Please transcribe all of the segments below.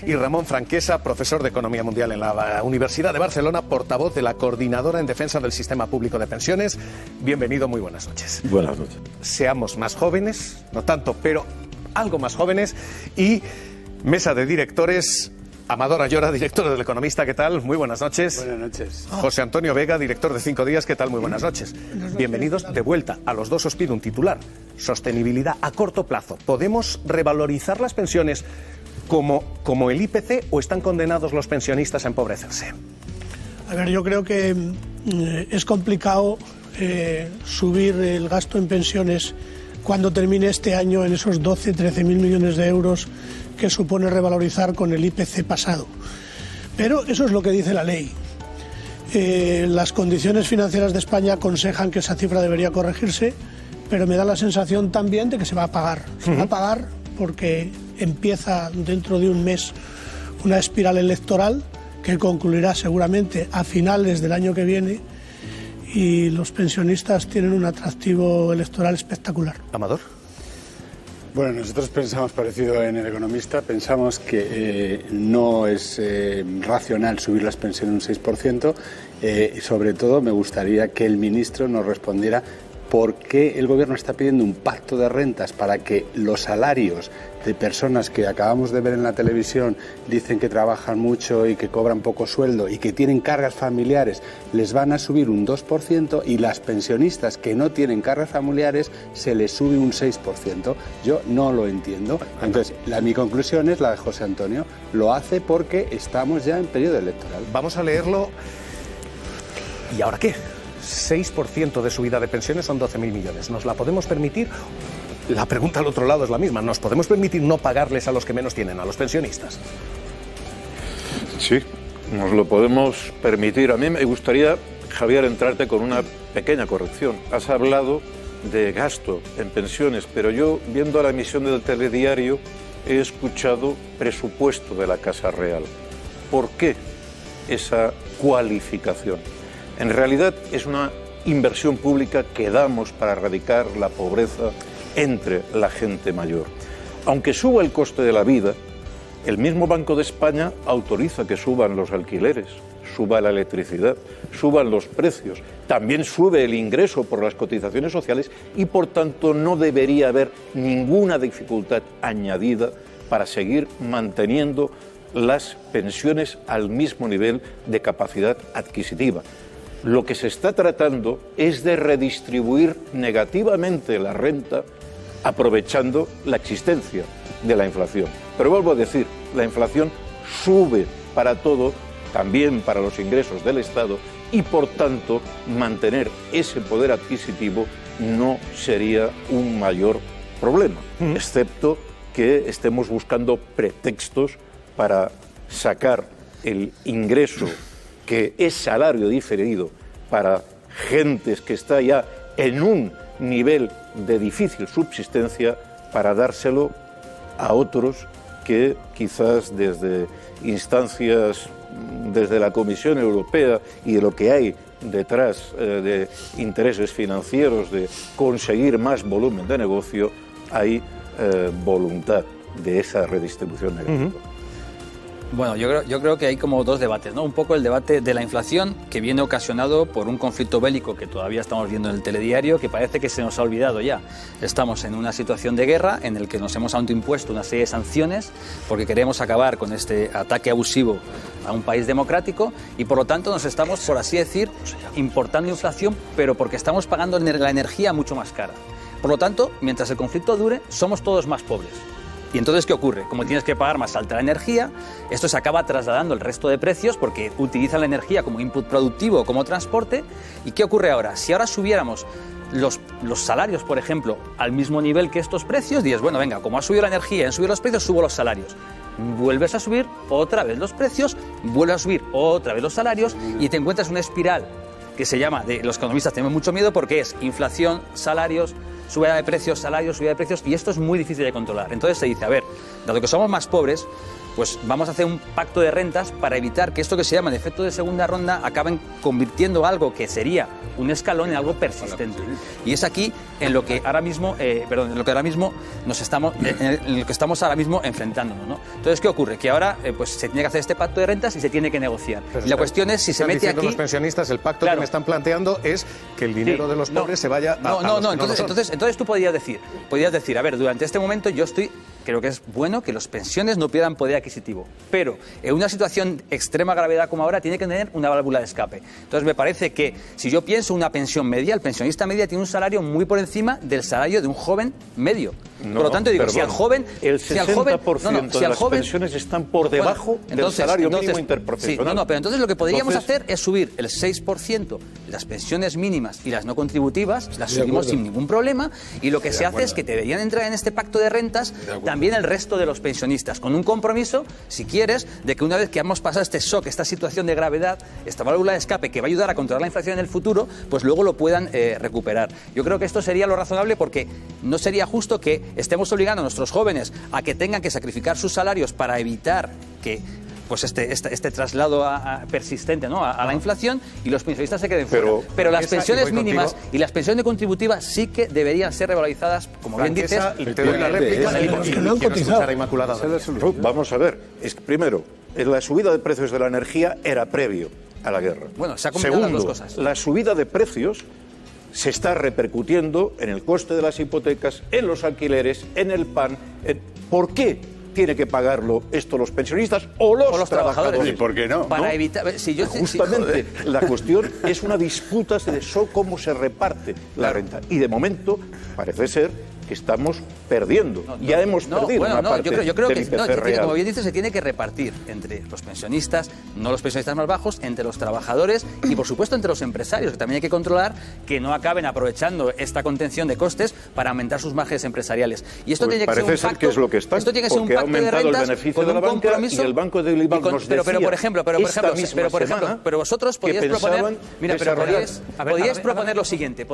y Ramón Franquesa, profesor de Economía Mundial en la Universidad de Barcelona, portavoz de la Coordinadora en Defensa del Sistema Público de Pensiones. Bienvenido, muy buenas noches. Buenas noches. Seamos más jóvenes, no tanto, pero algo más jóvenes, y mesa de directores. Amador Ayora, director del Economista, ¿qué tal? Muy buenas noches. Buenas noches. José Antonio Vega, director de 5 días, ¿qué tal? Muy buenas noches. Bienvenidos de vuelta. A los dos os pido un titular. Sostenibilidad a corto plazo. ¿Podemos revalorizar las pensiones como el IPC o están condenados los pensionistas a empobrecerse? A ver, yo creo que es complicado subir el gasto en pensiones cuando termine este año en esos 13.000 millones de euros que supone revalorizar con el IPC pasado. Pero eso es lo que dice la ley. Las condiciones financieras de España aconsejan que esa cifra debería corregirse, pero me da la sensación también de que se va a pagar. Se va a pagar porque empieza dentro de un mes una espiral electoral que concluirá seguramente a finales del año que viene, y los pensionistas tienen un atractivo electoral espectacular. Amador. Bueno, nosotros pensamos parecido en El Economista. Pensamos que no es racional subir las pensiones un 6%. Y sobre todo me gustaría que el ministro nos respondiera por qué el Gobierno está pidiendo un pacto de rentas para que los salarios de personas que acabamos de ver en la televisión dicen que trabajan mucho y que cobran poco sueldo y que tienen cargas familiares les van a subir un 2%, y las pensionistas que no tienen cargas familiares se les sube un 6%. Yo no lo entiendo. Entonces, mi conclusión es la de José Antonio. Lo hace porque estamos ya en periodo electoral. Vamos a leerlo. ¿Y ahora qué? 6% de subida de pensiones son 12.000 millones. ¿Nos la podemos permitir? La pregunta al otro lado es la misma. ¿Nos podemos permitir no pagarles a los que menos tienen, a los pensionistas? Sí, nos lo podemos permitir. A mí me gustaría, Javier, entrarte con una pequeña corrección. Has hablado de gasto en pensiones, pero yo, viendo la emisión del telediario, he escuchado presupuesto de la Casa Real. ¿Por qué esa cualificación? En realidad es una inversión pública que damos para erradicar la pobreza entre la gente mayor. Aunque suba el coste de la vida, el mismo Banco de España autoriza que suban los alquileres, suba la electricidad, suban los precios, también sube el ingreso por las cotizaciones sociales, y por tanto no debería haber ninguna dificultad añadida para seguir manteniendo las pensiones al mismo nivel de capacidad adquisitiva. Lo que se está tratando es de redistribuir negativamente la renta, aprovechando la existencia de la inflación. Pero vuelvo a decir, la inflación sube para todo, también para los ingresos del Estado, y por tanto mantener ese poder adquisitivo no sería un mayor problema, excepto que estemos buscando pretextos para sacar el ingreso que es salario diferido para gentes que está ya en un nivel de difícil subsistencia, para dárselo a otros que quizás desde instancias, desde la Comisión Europea y de lo que hay detrás de intereses financieros de conseguir más volumen de negocio, hay voluntad de esa redistribución negativa. Bueno, yo creo que hay como dos debates, ¿no? Un poco el debate de la inflación, que viene ocasionado por un conflicto bélico que todavía estamos viendo en el telediario, que parece que se nos ha olvidado ya. Estamos en una situación de guerra en el que nos hemos autoimpuesto una serie de sanciones porque queremos acabar con este ataque abusivo a un país democrático, y por lo tanto nos estamos, por así decir, importando inflación, pero porque estamos pagando la energía mucho más cara. Por lo tanto, mientras el conflicto dure, somos todos más pobres. Y entonces, ¿qué ocurre? Como tienes que pagar más alta la energía, esto se acaba trasladando el resto de precios porque utilizan la energía como input productivo, como transporte. ¿Y qué ocurre ahora? Si ahora subiéramos los salarios, por ejemplo, al mismo nivel que estos precios, dices, bueno, venga, como ha subido la energía y han subido los precios, subo los salarios. Vuelves a subir otra vez los precios, vuelves a subir otra vez los salarios, y te encuentras una espiral que se llama, los economistas tenemos mucho miedo, porque es inflación, salarios, subida de precios, salarios, subida de precios, y esto es muy difícil de controlar. Entonces se dice, a ver, dado que somos más pobres, pues vamos a hacer un pacto de rentas para evitar que esto que se llama el efecto de segunda ronda acaben convirtiendo algo que sería un escalón en algo persistente. Y es aquí en lo que ahora mismo, estamos ahora mismo enfrentándonos, ¿no? Entonces, ¿qué ocurre? Que ahora pues se tiene que hacer este pacto de rentas y se tiene que negociar. Y la cuestión es si se mete aquí... Los pensionistas, el pacto que me están planteando es que el dinero de los pobres se vaya a entonces tú podrías decir, a ver, durante este momento creo que es bueno que los pensiones no pierdan poder adquisitivo, pero en una situación de extrema gravedad como ahora tiene que tener una válvula de escape. Entonces me parece que si yo pienso una pensión media, el pensionista media tiene un salario muy por encima del salario de un joven medio. Por lo tanto, digo, perdón, si al joven... El 60% de las pensiones están por debajo del salario mínimo interprofesional. Pero entonces lo que podríamos hacer es subir el 6% las pensiones mínimas y las no contributivas, las subimos sin ningún problema, y lo que se hace es que deberían entrar en este pacto de rentas también el resto de los pensionistas, con un compromiso, si quieres, de que una vez que hemos pasado este shock, esta situación de gravedad, esta válvula de escape que va a ayudar a controlar la inflación en el futuro, pues luego lo puedan recuperar. Yo creo que esto sería lo razonable, porque no sería justo que estemos obligando a nuestros jóvenes a que tengan que sacrificar sus salarios para evitar que pues este traslado persistente, ¿no?, a la inflación, y los pensionistas se queden fuera. Pero las pensiones mínimas y las pensiones contributivas sí que deberían ser revalorizadas, como bien dices. Te doy la réplica y no han cotizado. Vamos a ver, primero, la subida de precios de la energía era previo a la guerra. Bueno, se ha combinado las dos cosas. La subida de precios se está repercutiendo en el coste de las hipotecas, en los alquileres, en el pan. ¿Por qué tiene que pagarlo esto los pensionistas o los trabajadores? ¿Y por qué no? Para evitar... Justamente, la cuestión es una disputa de cómo se reparte la renta. Y de momento parece ser que estamos perdiendo. Ya hemos perdido una parte yo creo del IPC real. Como bien dices, se tiene que repartir entre los pensionistas, no los pensionistas más bajos, entre los trabajadores y, por supuesto, entre los empresarios, que también hay que controlar que no acaben aprovechando esta contención de costes para aumentar sus márgenes empresariales. Y esto tiene que ser un pacto, que es lo que está, esto tiene que ser un pacto de rentas, el beneficio de la banca, y el Banco de Bilbao nos decía pero vosotros podíais proponer, podíais proponer lo siguiente,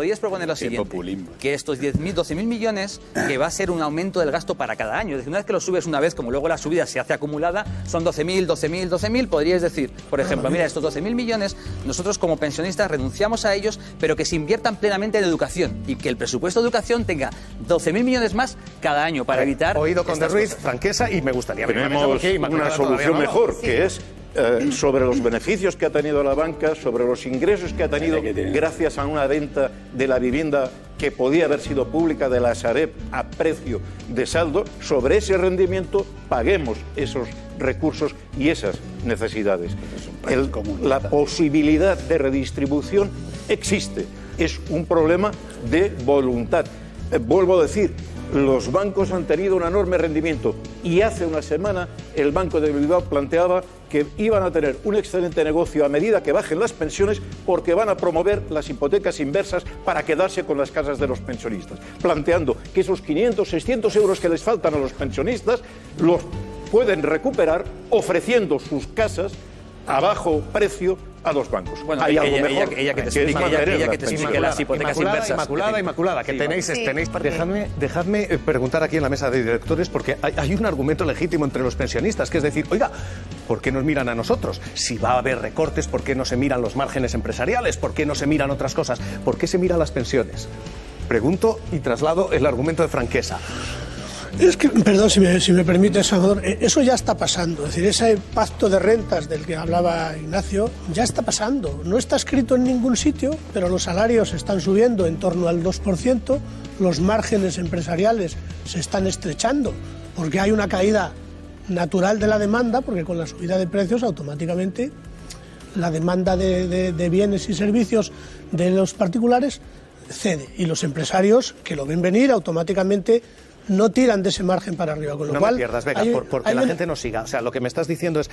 que estos 12.000 millones, que va a ser un aumento del gasto para cada año. Es decir, una vez que lo subes una vez, como luego la subida se hace acumulada, son 12.000, podríais decir, por ejemplo, mira, estos 12.000 millones, nosotros como pensionistas renunciamos a ellos, pero que se inviertan plenamente en educación, y que el presupuesto de educación tenga 12.000 millones más cada año para evitar... Oído con de Ruiz, Franquesa, y me gustaría... Tenemos una solución mejor, que es sobre los beneficios que ha tenido la banca, sobre los ingresos que ha tenido gracias a una venta de la vivienda que podía haber sido pública de la Sareb a precio de saldo. Sobre ese rendimiento paguemos esos recursos y esas necesidades. La posibilidad de redistribución existe, es un problema de voluntad. Vuelvo a decir, los bancos han tenido un enorme rendimiento, y hace una semana el Banco de Bilbao planteaba que iban a tener un excelente negocio a medida que bajen las pensiones, porque van a promover las hipotecas inversas para quedarse con las casas de los pensionistas, planteando que esos 500, 600 euros que les faltan a los pensionistas los pueden recuperar ofreciendo sus casas a bajo precio a los bancos. Bueno, ella que te explique las hipotecas inversas. Inmaculada, que tenéis... Dejadme preguntar aquí en la mesa de directores, porque hay un argumento legítimo entre los pensionistas, que es decir, oiga, ¿por qué nos miran a nosotros? Si va a haber recortes, ¿por qué no se miran los márgenes empresariales? ¿Por qué no se miran otras cosas? ¿Por qué se miran las pensiones? Pregunto y traslado el argumento de Franquesa. Es que, perdón, si me permite, Salvador, eso ya está pasando. Es decir, ese pacto de rentas del que hablaba Ignacio ya está pasando. No está escrito en ningún sitio, pero los salarios están subiendo en torno al 2%, los márgenes empresariales se están estrechando, porque hay una caída natural de la demanda, porque con la subida de precios automáticamente la demanda de bienes y servicios de los particulares cede, y los empresarios, que lo ven venir, automáticamente no tiran de ese margen para arriba, con lo cual... No me pierdas, Vega, porque la gente no siga. O sea, lo que me estás diciendo es,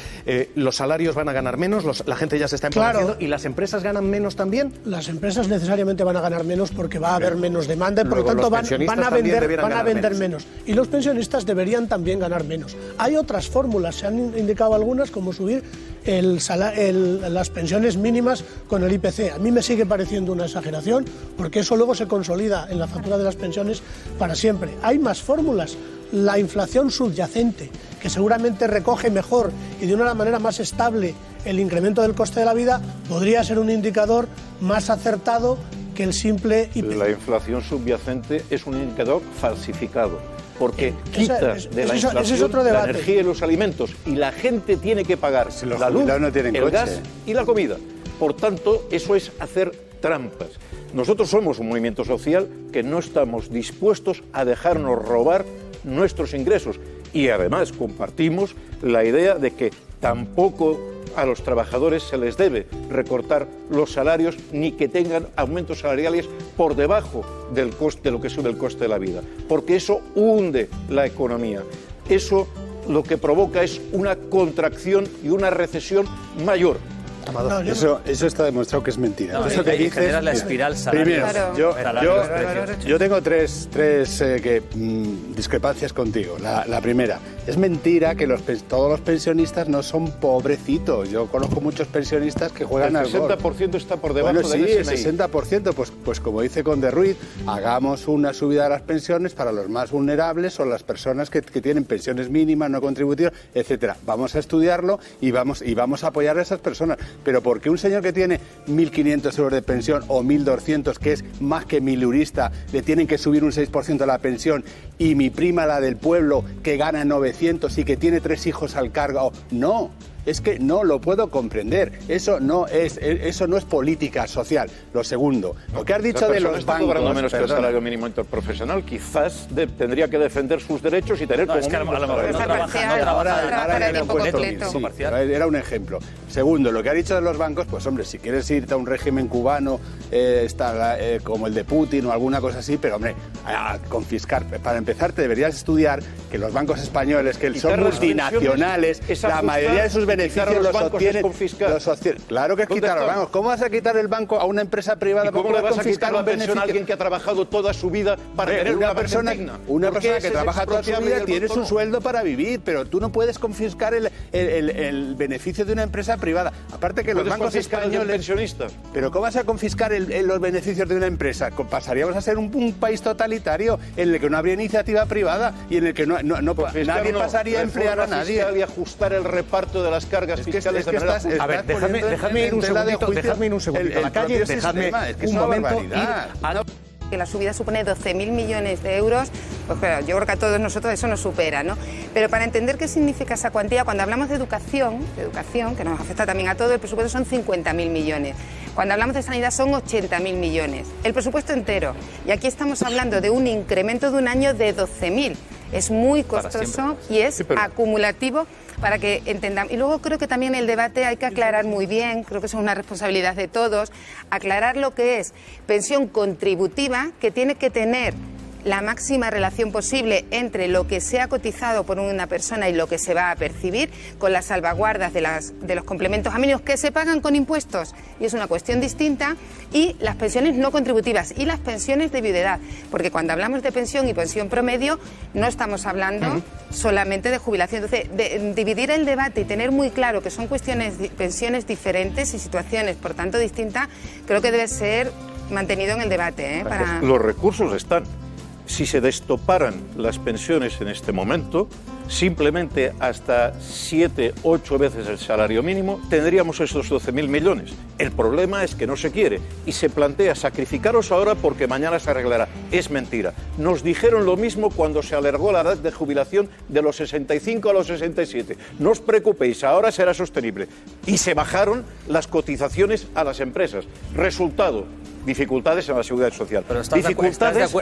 los salarios van a ganar menos, la gente ya se está empobreciendo, ¿y las empresas ganan menos también? Las empresas necesariamente van a ganar menos porque va a haber menos demanda, y por lo tanto van a vender menos. Y los pensionistas deberían también ganar menos. Hay otras fórmulas, se han indicado algunas, como subir las pensiones mínimas con el IPC. A mí me sigue pareciendo una exageración, porque eso luego se consolida en la factura de las pensiones para siempre. Hay más fórmulas. La inflación subyacente, que seguramente recoge mejor y de una manera más estable el incremento del coste de la vida podría ser un indicador más acertado que el simple IPC. La inflación subyacente es un indicador falsificado, porque quitas de la inflación la energía y los alimentos, y la gente tiene que pagar la luz, el gas y la comida. Por tanto, eso es hacer trampas. Nosotros somos un movimiento social que no estamos dispuestos a dejarnos robar nuestros ingresos, y además compartimos la idea de que tampoco a los trabajadores se les debe recortar los salarios ni que tengan aumentos salariales por debajo del coste, de lo que sube el coste de la vida, porque eso hunde la economía. Eso lo que provoca es una contracción y una recesión mayor. No, eso está demostrado que es mentira. No, eso que dices, genera la espiral salarial. Primero, yo tengo tres discrepancias contigo. La primera, es mentira que todos los pensionistas no son pobrecitos. Yo conozco muchos pensionistas que juegan al golf. El 60% está por debajo del SMI. el 60%, pues como dice Conde Ruiz, hagamos una subida de las pensiones para los más vulnerables o las personas que tienen pensiones mínimas, no contributivas, etcétera. Vamos a estudiarlo y vamos a apoyar a esas personas. Pero ¿por qué un señor que tiene 1.500 euros de pensión o 1.200, que es más que milurista, le tienen que subir un 6% a la pensión, y mi prima, la del pueblo, que gana 900 y que tiene 3 hijos al cargo? No. Es que no lo puedo comprender. Eso no es política social. Lo segundo, lo que has dicho de los bancos... cobrando menos que el salario mínimo interprofesional, quizás tendría que defender sus derechos y tener... No, es que a lo mejor no trabaja a tiempo completo. Sí, era un ejemplo. Segundo, lo que ha dicho de los bancos, pues hombre, si quieres irte a un régimen cubano como el de Putin o alguna cosa así, pero hombre, a confiscar. Para empezar, te deberías estudiar que los bancos españoles, que son multinacionales, la mayoría de sus beneficios los obtienen. Claro que es quitar a los bancos. ¿Cómo vas a quitar el banco a una empresa privada? ¿Cómo le vas a quitar la pensión a alguien que ha trabajado toda su vida para tener una persona digna? Una persona que trabaja toda su vida tiene su sueldo para vivir, pero tú no puedes confiscar el beneficio de una empresa privada. Aparte que los bancos españoles... pensionistas. ¿Pero cómo vas a confiscar los beneficios de una empresa? Pasaríamos a ser un país totalitario en el que no habría iniciativa privada y en el que nadie pasaría a emplear a nadie. Y ajustar el reparto de las cargas fiscales de manera... A ver, dejadme ir un segundito a la calle, dejadme un momento ir a... Que la subida supone 12.000 millones de euros, pues claro, yo creo que a todos nosotros eso nos supera, ¿no? Pero para entender qué significa esa cuantía, cuando hablamos de educación, que nos afecta también a todo, el presupuesto son 50.000 millones. Cuando hablamos de sanidad son 80.000 millones. El presupuesto entero. Y aquí estamos hablando de un incremento de un año de 12.000. Es muy costoso y es acumulativo para que entendamos. Y luego creo que también el debate hay que aclarar muy bien, creo que eso es una responsabilidad de todos, aclarar lo que es pensión contributiva, que tiene que tener la máxima relación posible entre lo que se ha cotizado por una persona y lo que se va a percibir, con las salvaguardas de los complementos a mínimos que se pagan con impuestos, y es una cuestión distinta, y las pensiones no contributivas y las pensiones de viudedad, porque cuando hablamos de pensión y pensión promedio no estamos hablando solamente de jubilación. Entonces, dividir el debate y tener muy claro que son pensiones diferentes y situaciones, por tanto, distintas, creo que debe ser mantenido en el debate. Los recursos están. Si se destoparan las pensiones en este momento, simplemente hasta 7, 8 veces el salario mínimo, tendríamos esos 12.000 millones. El problema es que no se quiere y se plantea sacrificaros ahora porque mañana se arreglará. Es mentira. Nos dijeron lo mismo cuando se alargó la edad de jubilación de los 65 a los 67. No os preocupéis, ahora será sostenible. Y se bajaron las cotizaciones a las empresas. Resultado: dificultades en la seguridad social. Pero dificultades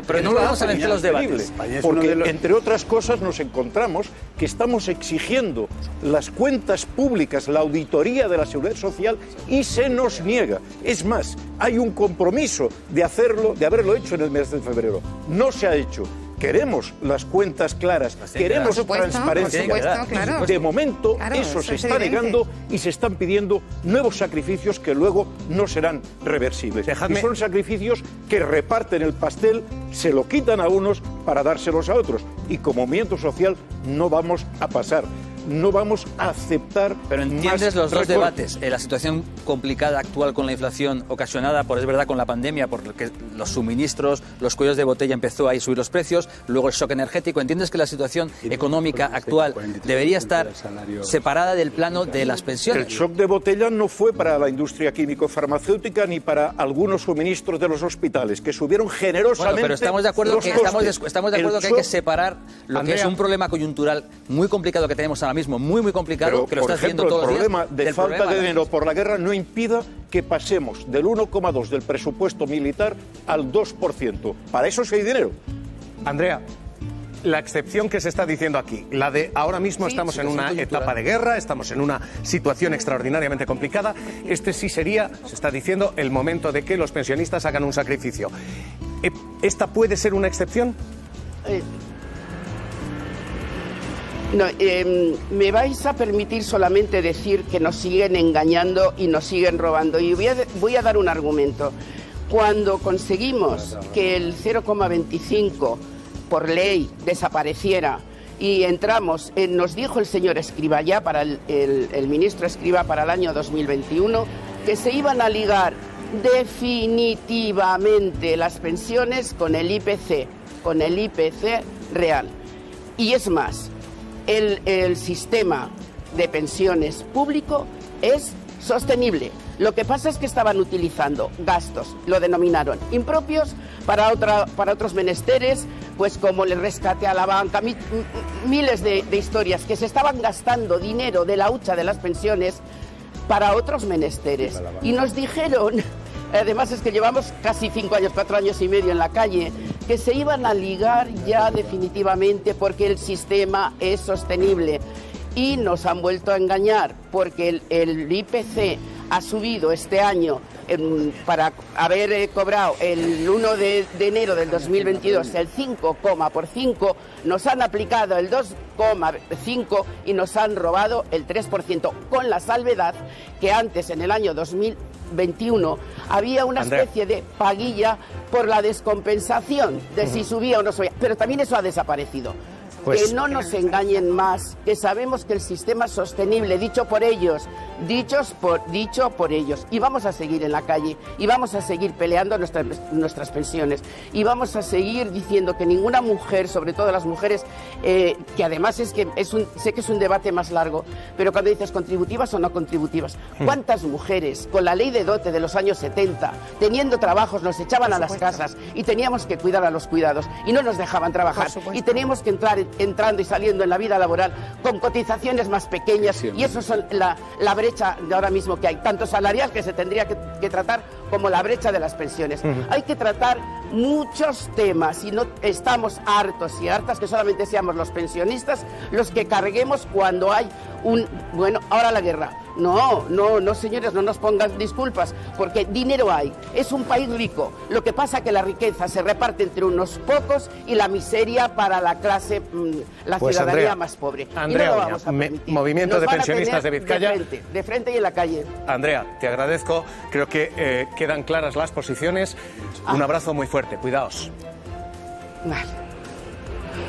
pero no lo vamos a meter los debates. Porque, entre otras cosas, nos encontramos que estamos exigiendo las cuentas públicas, la auditoría de la seguridad social, y se nos niega. Es más, hay un compromiso de haberlo hecho en el mes de febrero. No se ha hecho. Queremos las cuentas claras, queremos transparencia. Claro. De momento, eso se está negando y se están pidiendo nuevos sacrificios que luego no serán reversibles. Y son sacrificios que reparten el pastel, se lo quitan a unos para dárselos a otros. Y como movimiento social no vamos a pasar no vamos a aceptar. Pero entiendes los dos reformas. debates, la situación complicada actual con la inflación ocasionada por, es verdad, con la pandemia, porque los suministros, los cuellos de botella empezó a subir los precios, luego el shock energético. ¿Entiendes que la situación económica actual debería estar separada del plano de las pensiones? El shock de botella no fue para la industria químico-farmacéutica ni para algunos suministros de los hospitales, que subieron generosamente. Bueno, pero estamos de acuerdo que hay que separar lo que es un problema coyuntural muy complicado que tenemos ahora mismo, muy complicado, pero, que lo estás viendo todos los días. El problema de falta de dinero por la guerra no impida que pasemos del 1,2% del presupuesto militar al 2%. Para eso sí hay dinero. Andrea, la excepción que se está diciendo aquí, la de ahora mismo estamos en una etapa de guerra, estamos en una situación extraordinariamente complicada, este sí sería, se está diciendo, el momento de que los pensionistas hagan un sacrificio. ¿Esta puede ser una excepción? No, me vais a permitir solamente decir que nos siguen engañando y nos siguen robando. Y voy a dar un argumento. Cuando conseguimos que el 0,25 por ley desapareciera y entramos, nos dijo el señor Escrivá ya, para el ministro Escrivá, para el año 2021, que se iban a ligar definitivamente las pensiones con el IPC real. Y es más, el sistema de pensiones público es sostenible. Lo que pasa es que estaban utilizando gastos, lo denominaron impropios, para otros menesteres, pues como el rescate a la banca, miles de historias, que se estaban gastando dinero de la hucha de las pensiones para otros menesteres. Y nos dijeron, además es que llevamos casi 5 años, 4 años y medio en la calle, que se iban a ligar ya definitivamente porque el sistema es sostenible. Y nos han vuelto a engañar porque el IPC ha subido este año para haber cobrado el 1 de enero del 2022 el 5,5, nos han aplicado el 2,5 y nos han robado el 3%, con la salvedad que antes, en el año 2021, había una especie de paguilla por la descompensación de si subía o no subía, pero también eso ha desaparecido. Pues, que no nos engañen más, que sabemos que el sistema es sostenible, dicho por ellos, dicho por ellos. Y vamos a seguir en la calle, y vamos a seguir peleando nuestras pensiones, y vamos a seguir diciendo que ninguna mujer, sobre todo las mujeres, que además sé que es un debate más largo, pero cuando dices contributivas o no contributivas, ¿cuántas mujeres con la ley de dote de los años 70, teniendo trabajos, nos echaban a las casas y teníamos que cuidar a los cuidados y no nos dejaban trabajar y teníamos que entrando y saliendo en la vida laboral con cotizaciones más pequeñas, y eso son la brecha de ahora mismo que hay, tanto salarial, que se tendría que tratar, como la brecha de las pensiones. Hay que tratar muchos temas y no estamos hartos y hartas que solamente seamos los pensionistas los que carguemos cuando hay ahora la guerra. No, señores, no nos pongan disculpas, porque dinero hay. Es un país rico. Lo que pasa es que la riqueza se reparte entre unos pocos y la miseria para la clase, la ciudadanía Andrea, más pobre. Andrea, y no lo vamos a permitir. Movimiento de Pensionistas de Vizcaya. De frente y en la calle. Andrea, te agradezco. Creo que quedan claras las posiciones. Un abrazo muy fuerte. Cuidaos. Vale.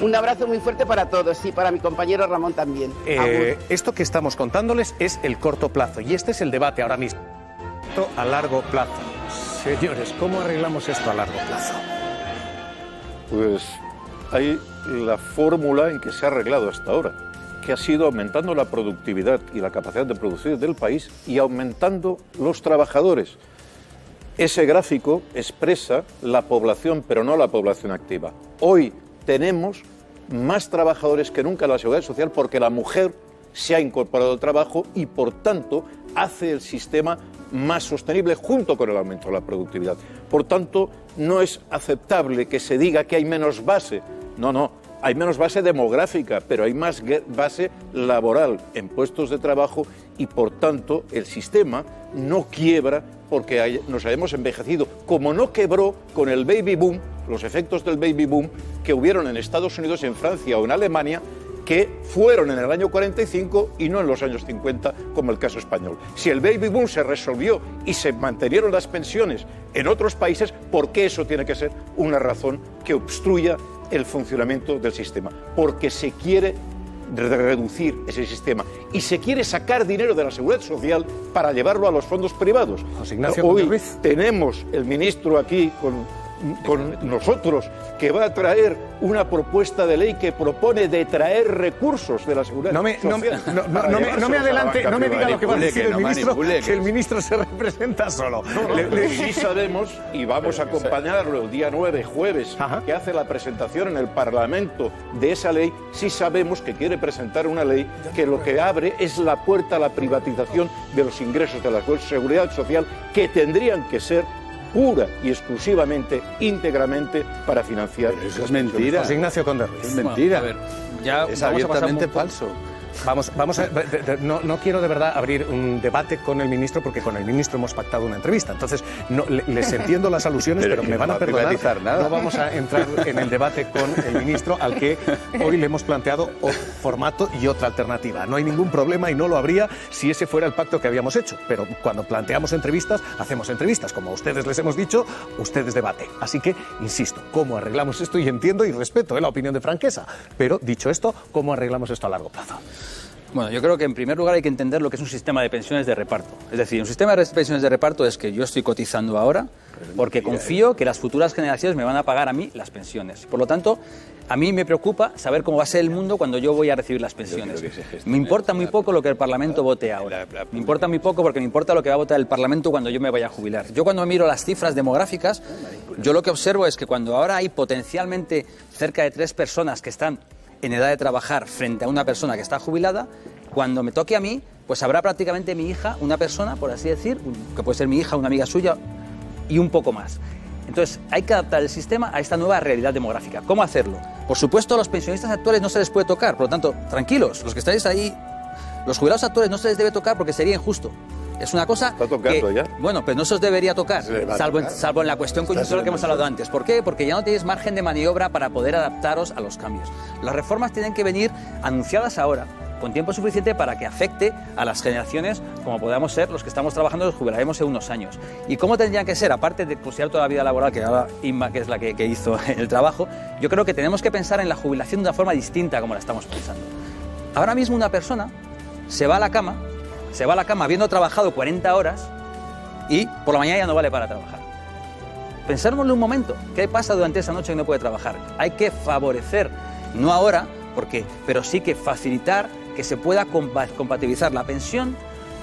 Un abrazo muy fuerte para todos y para mi compañero Ramón también. Esto que estamos contándoles es el corto plazo y este es el debate ahora mismo. A largo plazo. Señores, ¿cómo arreglamos esto a largo plazo? Pues hay la fórmula en que se ha arreglado hasta ahora, que ha sido aumentando la productividad y la capacidad de producir del país y aumentando los trabajadores. Ese gráfico expresa la población, pero no la población activa. Hoy tenemos más trabajadores que nunca en la Seguridad Social porque la mujer se ha incorporado al trabajo y, por tanto, hace el sistema más sostenible junto con el aumento de la productividad. Por tanto, no es aceptable que se diga que hay menos base. No, hay menos base demográfica, pero hay más base laboral en puestos de trabajo y, por tanto, el sistema no quiebra porque nos hayamos envejecido, como no quebró con el baby boom, los efectos del baby boom que hubieron en Estados Unidos, en Francia o en Alemania, que fueron en el año 45 y no en los años 50, como el caso español. Si el baby boom se resolvió y se mantenieron las pensiones en otros países, ¿por qué eso tiene que ser una razón que obstruya el funcionamiento del sistema? Porque se quiere reducir ese sistema y se quiere sacar dinero de la seguridad social para llevarlo a los fondos privados. José Ignacio Hoy Ruiz. tenemos el ministro aquí con nosotros, que va a traer una propuesta de ley que propone detraer recursos de la seguridad social. No me adelante, no me diga lo que va a decir el ministro, que el ministro se representa solo. Sí sabemos, y vamos a acompañarlo el día 9, jueves, que hace la presentación en el Parlamento de esa ley, sí sabemos que quiere presentar una ley que lo que abre es la puerta a la privatización de los ingresos de la seguridad social, que tendrían que ser pura y exclusivamente, íntegramente, para financiar. Pero eso es mentira. José Ignacio Conde Ruiz. Es mentira. Bueno, ya es vamos a pasar abiertamente un poco- falso. Vamos a, no quiero de verdad abrir un debate con el ministro, porque con el ministro hemos pactado una entrevista. Entonces, les entiendo las alusiones, pero me van a perdonar. No vamos a entrar en el debate con el ministro, al que hoy le hemos planteado otro formato y otra alternativa. No hay ningún problema y no lo habría si ese fuera el pacto que habíamos hecho. Pero cuando planteamos entrevistas, hacemos entrevistas. Como a ustedes les hemos dicho, ustedes debaten. Así que, insisto, ¿cómo arreglamos esto? Y entiendo y respeto la opinión de Franquesa. Pero, dicho esto, ¿cómo arreglamos esto a largo plazo? Bueno, yo creo que en primer lugar hay que entender lo que es un sistema de pensiones de reparto. Es decir, un sistema de pensiones de reparto es que yo estoy cotizando ahora porque confío que las futuras generaciones me van a pagar a mí las pensiones. Por lo tanto, a mí me preocupa saber cómo va a ser el mundo cuando yo voy a recibir las pensiones. Me importa muy poco lo que el Parlamento vote ahora. Me importa muy poco porque me importa lo que va a votar el Parlamento cuando yo me vaya a jubilar. Yo cuando miro las cifras demográficas, yo lo que observo es que cuando ahora hay potencialmente cerca de 3 personas que están en edad de trabajar frente a una persona que está jubilada, cuando me toque a mí, pues habrá prácticamente mi hija, una persona, por así decir, que puede ser mi hija, una amiga suya, y un poco más. Entonces, hay que adaptar el sistema a esta nueva realidad demográfica. ¿Cómo hacerlo? Por supuesto, a los pensionistas actuales no se les puede tocar, por lo tanto, tranquilos, los que estáis ahí, los jubilados actuales no se les debe tocar porque sería injusto. Es una cosa Está tocando que, ya. bueno, pero no se os debería tocar, Se le va a salvo tocar. en la cuestión coyuntural que hemos hablado antes. ¿Por qué? Porque ya no tenéis margen de maniobra para poder adaptaros a los cambios. Las reformas tienen que venir anunciadas ahora, con tiempo suficiente para que afecte a las generaciones como podamos ser los que estamos trabajando, los jubilaremos en unos años. ¿Y cómo tendrían que ser? Aparte de considerar toda la vida laboral, que ahora Inma, que es la que hizo el trabajo, yo creo que tenemos que pensar en la jubilación de una forma distinta como la estamos pensando. Ahora mismo una persona se va a la cama habiendo trabajado 40 horas y por la mañana ya no vale para trabajar. Pensémoslo un momento, ¿qué pasa durante esa noche que no puede trabajar? Hay que favorecer, no ahora, pero sí que facilitar que se pueda compatibilizar la pensión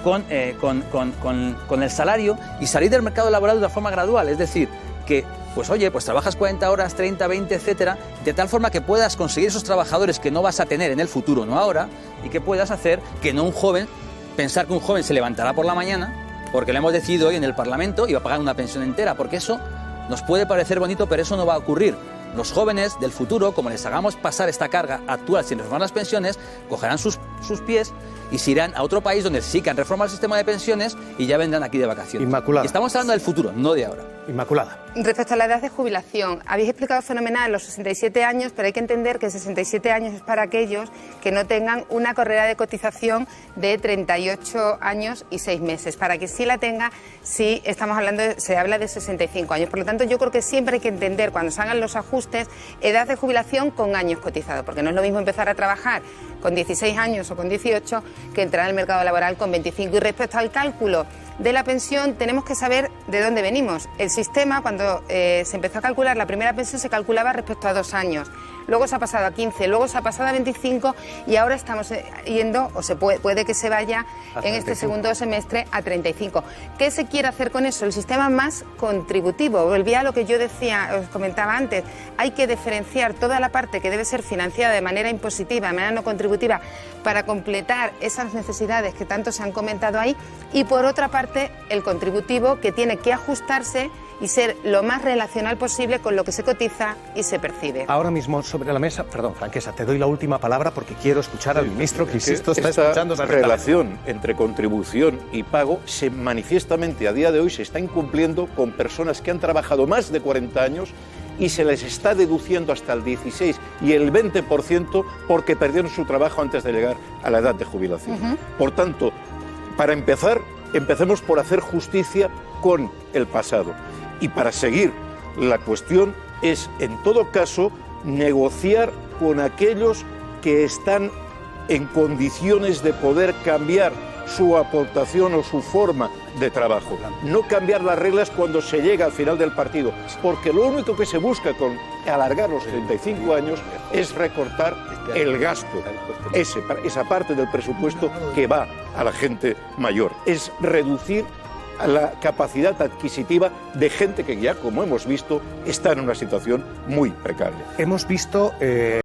con el salario y salir del mercado laboral de una forma gradual. Es decir, que, pues oye, pues trabajas 40 horas, 30, 20, etcétera, de tal forma que puedas conseguir esos trabajadores que no vas a tener en el futuro, no ahora, y que puedas hacer que no un joven, pensar que un joven se levantará por la mañana, porque lo hemos decidido hoy en el Parlamento, y va a pagar una pensión entera, porque eso nos puede parecer bonito, pero eso no va a ocurrir. Los jóvenes del futuro, como les hagamos pasar esta carga actual sin reformar las pensiones, cogerán sus pies y se irán a otro país donde sí que han reformado el sistema de pensiones y ya vendrán aquí de vacaciones. Inmaculada. Y estamos hablando del futuro, no de ahora. Inmaculada. Respecto a la edad de jubilación, habéis explicado fenomenal los 67 años, pero hay que entender que 67 años es para aquellos que no tengan una carrera de cotización de 38 años y 6 meses. Para que sí la tenga, sí estamos hablando, se habla de 65 años. Por lo tanto, yo creo que siempre hay que entender, cuando se hagan los ajustes, edad de jubilación con años cotizados, porque no es lo mismo empezar a trabajar con 16 años o con 18 que entrar al mercado laboral con 25. Y respecto al cálculo de la pensión, tenemos que saber de dónde venimos. El sistema, cuando se empezó a calcular la primera pensión, se calculaba respecto a 2 años. Luego se ha pasado a 15, luego se ha pasado a 25 y ahora estamos yendo, o se puede que se vaya en este segundo semestre a 35. ¿Qué se quiere hacer con eso? El sistema más contributivo. Volvía a lo que yo decía, os comentaba antes. Hay que diferenciar toda la parte que debe ser financiada de manera impositiva, de manera no contributiva, para completar esas necesidades que tanto se han comentado ahí, y por otra parte el contributivo, que tiene que ajustarse y ser lo más relacional posible con lo que se cotiza y se percibe. Ahora mismo sobre la mesa, perdón, Franquesa, te doy la última palabra porque quiero escuchar al ministro, que insisto, está escuchando. Esta relación entre contribución y pago manifiestamente a día de hoy se está incumpliendo con personas que han trabajado más de 40 años y se les está deduciendo hasta el 16 y el 20% porque perdieron su trabajo antes de llegar a la edad de jubilación. Por tanto, para empezar, empecemos por hacer justicia con el pasado. Y para seguir, la cuestión es, en todo caso, negociar con aquellos que están en condiciones de poder cambiar su aportación o su forma de trabajo. No cambiar las reglas cuando se llega al final del partido, porque lo único que se busca con alargar los 35 años es recortar el gasto, esa parte del presupuesto que va a la gente mayor. Es reducir la capacidad adquisitiva de gente que ya, como hemos visto, está en una situación muy precaria. Hemos visto